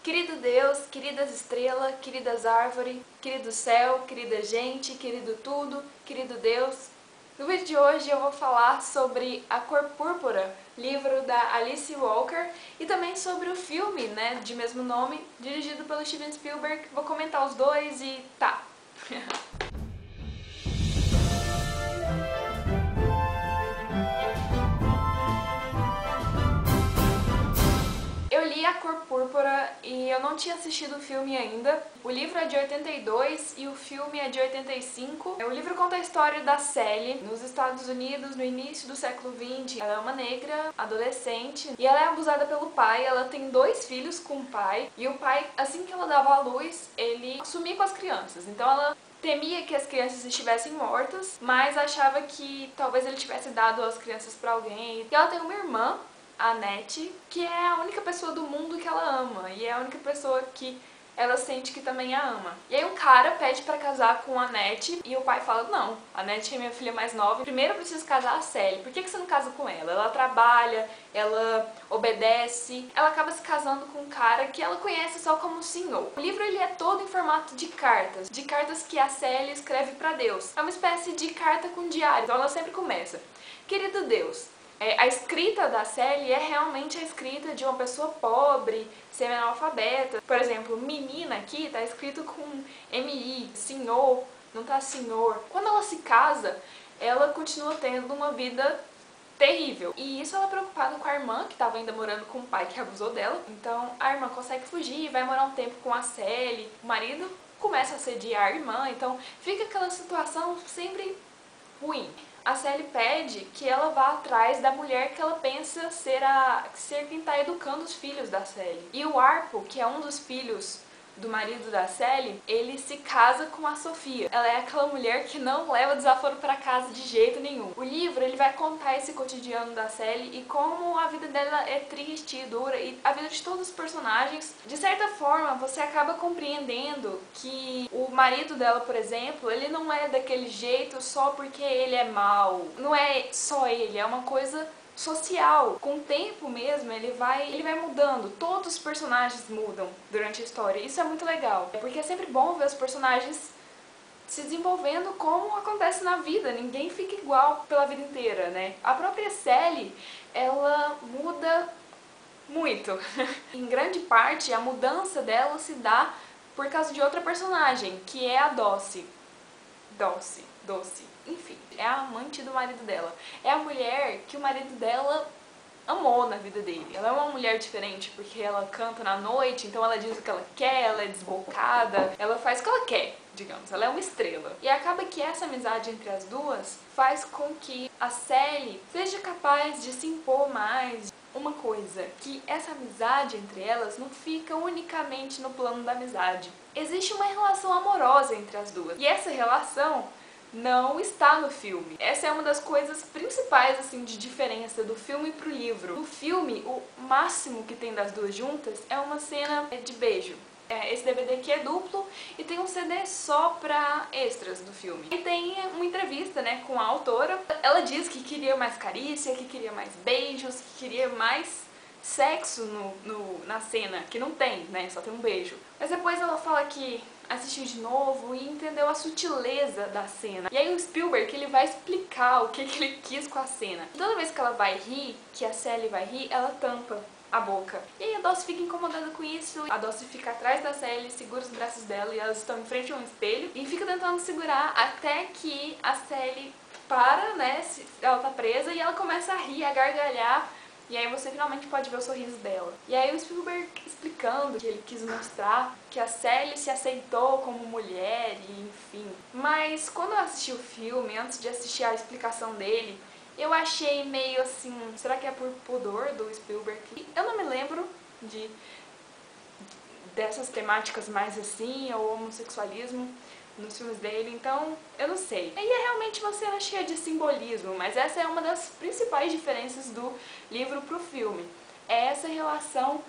Querido Deus, queridas estrelas, queridas árvores, querido céu, querida gente, querido tudo, querido Deus. No vídeo de hoje eu vou falar sobre A Cor Púrpura, livro da Alice Walker, e também sobre o filme, de mesmo nome, dirigido pelo Steven Spielberg. Vou comentar os dois e tá! Eu li A Cor Púrpura e eu não tinha assistido o filme ainda. O livro é de 82 e o filme é de 85. O livro conta a história da Sally nos Estados Unidos no início do século XX. Ela é uma negra, adolescente, e ela é abusada pelo pai. Ela tem 2 filhos com o pai, e o pai, assim que ela dava à luz, ele sumia com as crianças. Então ela temia que as crianças estivessem mortas, mas achava que talvez ele tivesse dado as crianças para alguém. E ela tem uma irmã, a Annette, que é a única pessoa do mundo que ela ama, e é a única pessoa que ela sente que também a ama. E aí um cara pede pra casar com a Annette, e o pai fala, não, a Annette é minha filha mais nova, primeiro eu preciso casar a Sally. Por que você não casa com ela? Ela trabalha, ela obedece, ela acaba se casando com um cara que ela conhece só como senhor. O livro ele é todo em formato de cartas que a Sally escreve pra Deus. É uma espécie de carta com diário, então ela sempre começa, querido Deus, a escrita da Sally é realmente a escrita de uma pessoa pobre, semi-analfabeta. Por exemplo, menina aqui tá escrito com MI, senhor, não tá senhor. Quando ela se casa, ela continua tendo uma vida terrível. E isso ela é preocupada com a irmã, que estava ainda morando com o pai que abusou dela. Então a irmã consegue fugir, vai morar um tempo com a Sally. O marido começa a assediar a irmã, então fica aquela situação sempre ruim. A Sally pede que ela vá atrás da mulher que ela pensa ser quem está educando os filhos da Sally. E o Arpo, que é um dos filhos do marido da Sally, ele se casa com a Sofia. Ela é aquela mulher que não leva desaforo para casa de jeito nenhum. O livro ele vai contar esse cotidiano da Sally e como a vida dela é triste e dura, e a vida de todos os personagens. De certa forma, você acaba compreendendo que o marido dela, por exemplo, ele não é daquele jeito só porque ele é mau. Não é só ele, é uma coisa social. Com o tempo mesmo, ele vai mudando. Todos os personagens mudam durante a história. Isso é muito legal, porque é sempre bom ver os personagens se desenvolvendo como acontece na vida. Ninguém fica igual pela vida inteira, né? A própria Sally, ela muda muito. Em grande parte, a mudança dela se dá por causa de outra personagem, que é a Doce, enfim, é a amante do marido dela. É a mulher que o marido dela amou na vida dele. Ela é uma mulher diferente porque ela canta na noite, então ela diz o que ela quer, ela é desbocada, ela faz o que ela quer, digamos, ela é uma estrela. E acaba que essa amizade entre as duas faz com que a Sally seja capaz de se impor mais. Uma coisa, que essa amizade entre elas não fica unicamente no plano da amizade. Existe uma relação amorosa entre as duas. E essa relação não está no filme. Essa é uma das coisas principais, assim, de diferença do filme pro livro. No filme, o máximo que tem das duas juntas é uma cena de beijo. Esse DVD aqui é duplo e tem um CD só pra extras do filme. E tem uma entrevista, com a autora. Ela diz que queria mais carícia, que queria mais beijos, que queria mais sexo na cena, que não tem, só tem um beijo. Mas depois ela fala que assistiu de novo e entendeu a sutileza da cena. E aí o Spielberg, ele vai explicar o que ele quis com a cena. Toda vez que ela vai rir, que a Sally vai rir, ela tampa a boca. E aí a Doce fica incomodada com isso, a Doce fica atrás da Sally, segura os braços dela e elas estão em frente a um espelho e fica tentando segurar até que a Sally para, ela tá presa e ela começa a rir, a gargalhar. E aí você finalmente pode ver o sorriso dela. E aí o Spielberg explicando que ele quis mostrar que a Sally se aceitou como mulher e enfim. Mas quando eu assisti o filme, antes de assistir a explicação dele, eu achei meio assim, será que é por pudor do Spielberg? Eu não me lembro dessas temáticas mais assim, ou homossexualismo nos filmes dele, então eu não sei. E é realmente uma cena cheia de simbolismo, mas essa é uma das principais diferenças do livro pro filme. É essa relação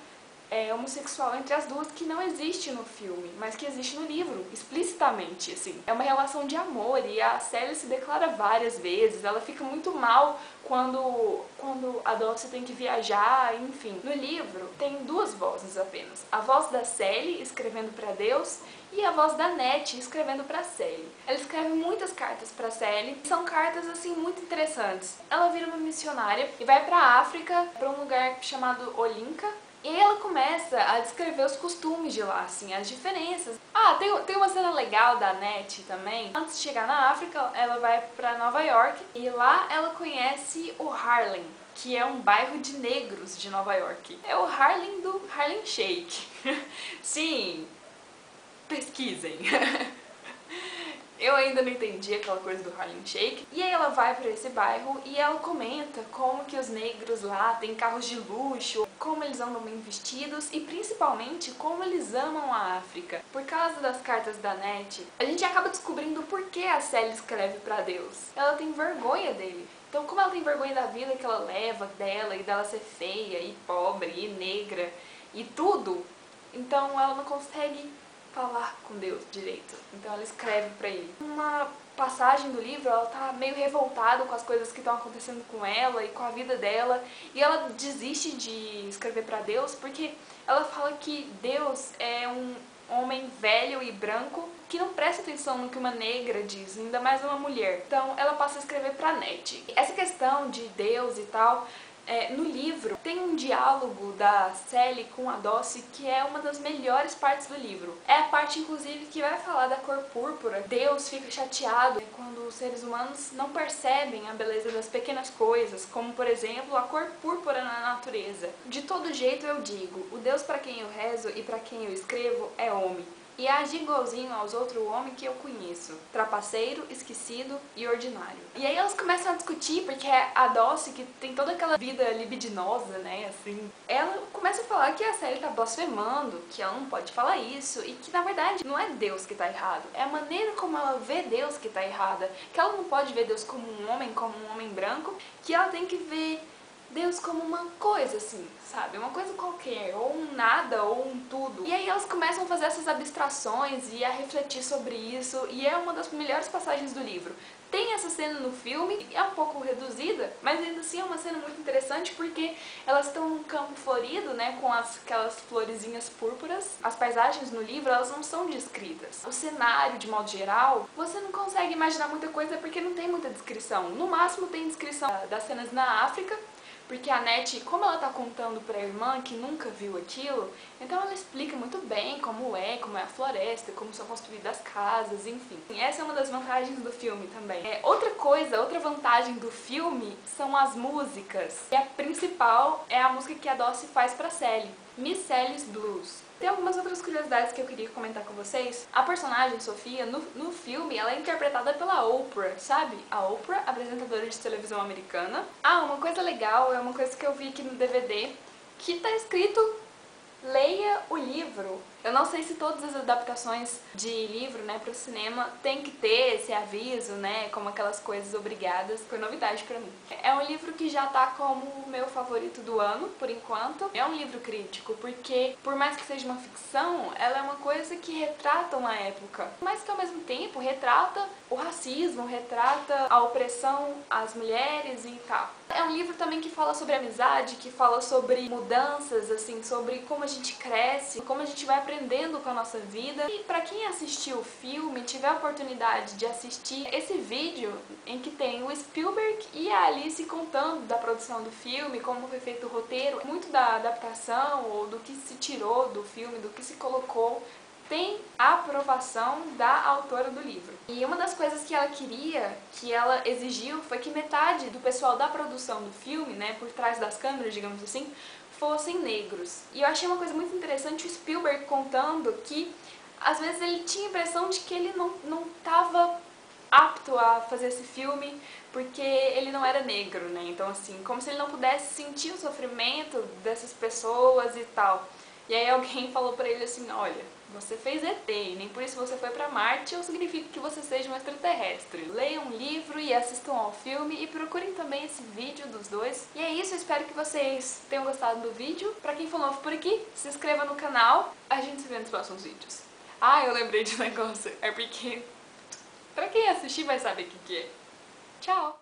homossexual entre as duas que não existe no filme, mas que existe no livro, explicitamente, assim. É uma relação de amor e a Sally se declara várias vezes, ela fica muito mal quando a Dulce tem que viajar, enfim. No livro tem duas vozes apenas, a voz da Sally escrevendo para Deus e a voz da Annette escrevendo para Sally. Ela escreve muitas cartas para Sally, são cartas assim muito interessantes. Ela vira uma missionária e vai para a África, para um lugar chamado Olinka. E aí ela começa a descrever os costumes de lá, assim, as diferenças. Ah, tem uma cena legal da Annette também. Antes de chegar na África, ela vai pra Nova York e lá ela conhece o Harlem, que é um bairro de negros de Nova York. É o Harlem do Harlem Shake. Sim, pesquisem. Eu ainda não entendi aquela coisa do Harlem Shake. E aí ela vai pra esse bairro e ela comenta como que os negros lá têm carros de luxo, como eles andam bem vestidos e principalmente como eles amam a África. Por causa das cartas da Annette, a gente acaba descobrindo por que a Sally escreve pra Deus. Ela tem vergonha dele. Então, como ela tem vergonha da vida que ela leva dela e dela ser feia e pobre e negra e tudo, então ela não consegue falar com Deus direito. Então ela escreve pra ele. Uma passagem do livro, ela tá meio revoltada com as coisas que estão acontecendo com ela e com a vida dela, e ela desiste de escrever pra Deus porque ela fala que Deus é um homem velho e branco que não presta atenção no que uma negra diz, ainda mais uma mulher. Então ela passa a escrever pra Annette. Essa questão de Deus e tal, no livro tem um diálogo da Sally com a Dulce que é uma das melhores partes do livro. É a parte, inclusive, que vai falar da cor púrpura. Deus fica chateado quando os seres humanos não percebem a beleza das pequenas coisas, como, por exemplo, a cor púrpura na natureza. De todo jeito eu digo, o Deus para quem eu rezo e para quem eu escrevo é homem. E age igualzinho aos outros homens que eu conheço. Trapaceiro, esquecido e ordinário. E aí elas começam a discutir, porque a Dulce, que tem toda aquela vida libidinosa, né, assim, ela começa a falar que a Sally tá blasfemando, que ela não pode falar isso, e que na verdade não é Deus que tá errado, é a maneira como ela vê Deus que tá errada, que ela não pode ver Deus como um homem branco, que ela tem que ver Deus como uma coisa, assim, sabe? Uma coisa qualquer, ou um nada, ou um tudo. E aí elas começam a fazer essas abstrações e a refletir sobre isso, e é uma das melhores passagens do livro. Tem essa cena no filme, é um pouco reduzida, mas ainda assim é uma cena muito interessante porque elas estão num campo florido, né, com aquelas florezinhas púrpuras. As paisagens no livro, elas não são descritas. O cenário, de modo geral, você não consegue imaginar muita coisa porque não tem muita descrição. No máximo tem descrição das cenas na África, porque a Annette, como ela tá contando pra irmã que nunca viu aquilo, então ela explica muito bem como é a floresta, como são construídas as casas, enfim. Essa é uma das vantagens do filme também. Outra vantagem do filme são as músicas. E a principal é a música que a Dulce faz pra Sally, Miss Sally's Blues. Tem algumas outras curiosidades que eu queria comentar com vocês. A personagem, Sofia, no filme, ela é interpretada pela Oprah, sabe? A Oprah, apresentadora de televisão americana. Ah, uma coisa legal, é uma coisa que eu vi aqui no DVD, que tá escrito leia o livro. Eu não sei se todas as adaptações de livro, né, pro cinema tem que ter esse aviso, né, como aquelas coisas obrigadas. Foi novidade pra mim. É um livro que já tá como o meu favorito do ano, por enquanto. É um livro crítico, porque por mais que seja uma ficção, ela é uma coisa que retrata uma época, mas que ao mesmo tempo retrata o racismo, retrata a opressão às mulheres e tal. É um livro também que fala sobre amizade, que fala sobre mudanças, assim, sobre como a gente cresce, como a gente vai aprendendo com a nossa vida. E pra quem assistiu o filme, tiver a oportunidade de assistir esse vídeo em que tem o Spielberg e a Alice contando da produção do filme, como foi feito o roteiro, muito da adaptação ou do que se tirou do filme, do que se colocou, tem a aprovação da autora do livro. E uma das coisas que ela queria, que ela exigiu, foi que metade do pessoal da produção do filme, né, por trás das câmeras, digamos assim, fossem negros. E eu achei uma coisa muito interessante o Spielberg contando que às vezes ele tinha a impressão de que ele não estava apto a fazer esse filme porque ele não era negro, né? Então assim, como se ele não pudesse sentir o sofrimento dessas pessoas e tal. E aí alguém falou pra ele assim, olha, Você fez ET, e nem por isso você foi pra Marte ou significa que você seja um extraterrestre. Leiam um livro e assistam ao filme e procurem também esse vídeo dos dois. E é isso, eu espero que vocês tenham gostado do vídeo. Pra quem for novo por aqui, se inscreva no canal. A gente se vê nos próximos vídeos. Ah, eu lembrei de um negócio. É porque pra quem assistir vai saber o que é. Tchau!